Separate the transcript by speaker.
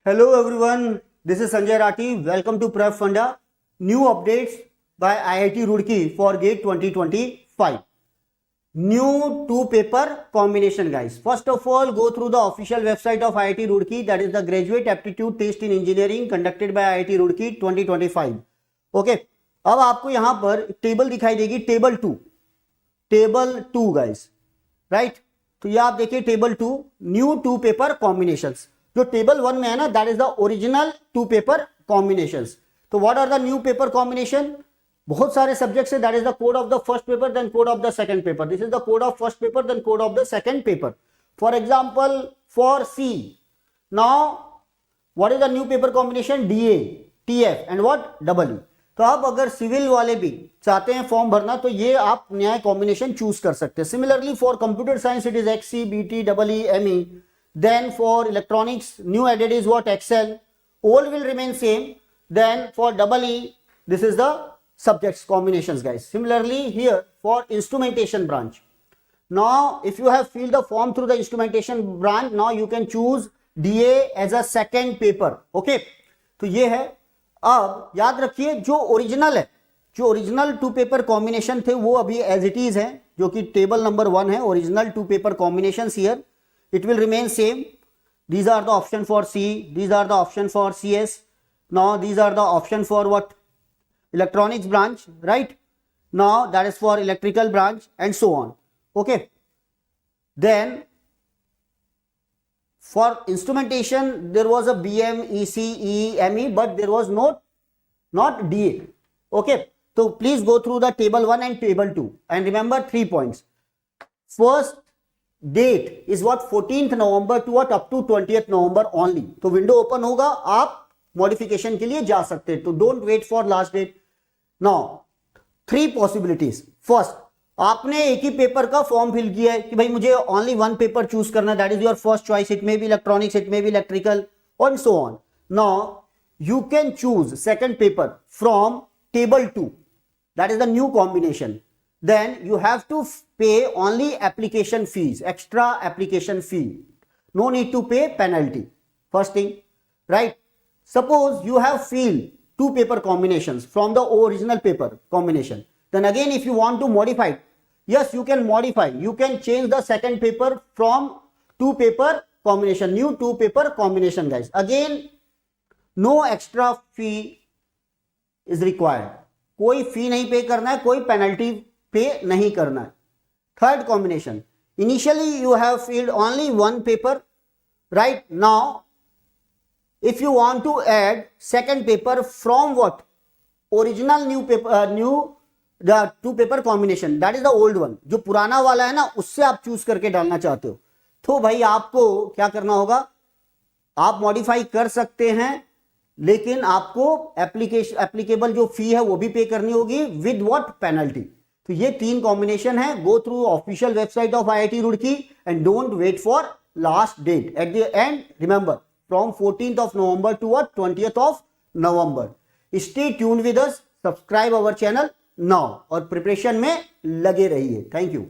Speaker 1: Hello everyone, this is Sanjay Rathi. Welcome to Prep Funda. New updates by IIT Roorkee for GATE 2025. New two paper combination, guys. First of all, go through the official website of IIT Roorkee, that is the Graduate Aptitude Test in Engineering conducted by IIT Roorkee 2025. Okay, अब आपको यहां पर table दिखाई देगी, table to guys, right. तो ये आप देखिए table 2, new two paper combinations. जो टेबल 1 में है ना, that is the original two paper combinations. तो what are the new paper combination? बहुत सारे सब्जेक्ट्स है, that is the code of the first paper, then code of the second paper. This is the code of first paper, then code of the second paper. For example, for C, now what is the new paper combination? DA, TF and what? Double E. तो आप अगर civil वाले भी चाहते हैं form भरना, तो ये आप नया कॉम्बिनेशन चूज कर सकते हैं। Similarly for computer science it is एक्ससी, BT, double E, ME. Then for electronics, new added is what? Excel. All will remain same. Then for double E, this is the subjects combinations, guys. Similarly here for instrumentation branch. Now if you have filled the form through the instrumentation branch, now you can choose DA as a second paper. Okay, तो ये है। अब याद रखिए जो original two paper combination थे वो अभी एज इट इज है, जो कि टेबल नंबर 1 है। Original two paper combinations here, it will remain same. These are the option for C, these are the option for CS. Now these are the option for what? Electronics branch, right? Now that is for electrical branch and so on. Okay, then for instrumentation there was a BM, EC, EE, ME, but there was not DA. Okay, so please go through the table 1 and table 2 and remember 3 points. First date is what? 14th November to what? Up to 20th November only. तो window open होगा, आप modification के लिए जा सकते हैं। तो don't wait for last date. Now 3 possibilities. First, आपने एक ही पेपर का फॉर्म फिल किया है कि भाई मुझे ओनली 1 पेपर चूज करना, that is your first choice. It may be electronics, it may be electrical and so on. Now you can choose second paper from table 2, that is the new combination. Then you have to pay only application fees, extra application fee. No need to pay penalty. First thing, right? Suppose you have filled 2 paper combinations from the original paper combination. Then again, if you want to modify, yes, you can modify. You can change the second paper from 2 paper combination, new 2 paper combination, guys. Again, no extra fee is required. कोई फी नहीं पे करना है, कोई penalty पे नहीं करना है। Third combination, initially you have filled only 1 paper, right? Now if you want to add second paper from what? Original new paper, new the 2 paper combination, that is the old one. जो पुराना वाला है ना, उससे आप choose करके डालना चाहते हो, तो भाई आपको क्या करना होगा? आप मॉडिफाई कर सकते हैं, लेकिन आपको एप्लीकेबल जो फी है वो भी पे करनी होगी विद व्हाट? पेनल्टी। तो ये 3 कॉम्बिनेशन है। Go through official website of IIT Roorkee and don't wait for last date. At the end remember, from 14th of November to what? 20th of November. Stay tuned with us, subscribe our channel now और preparation में लगे रहिए। Thank you.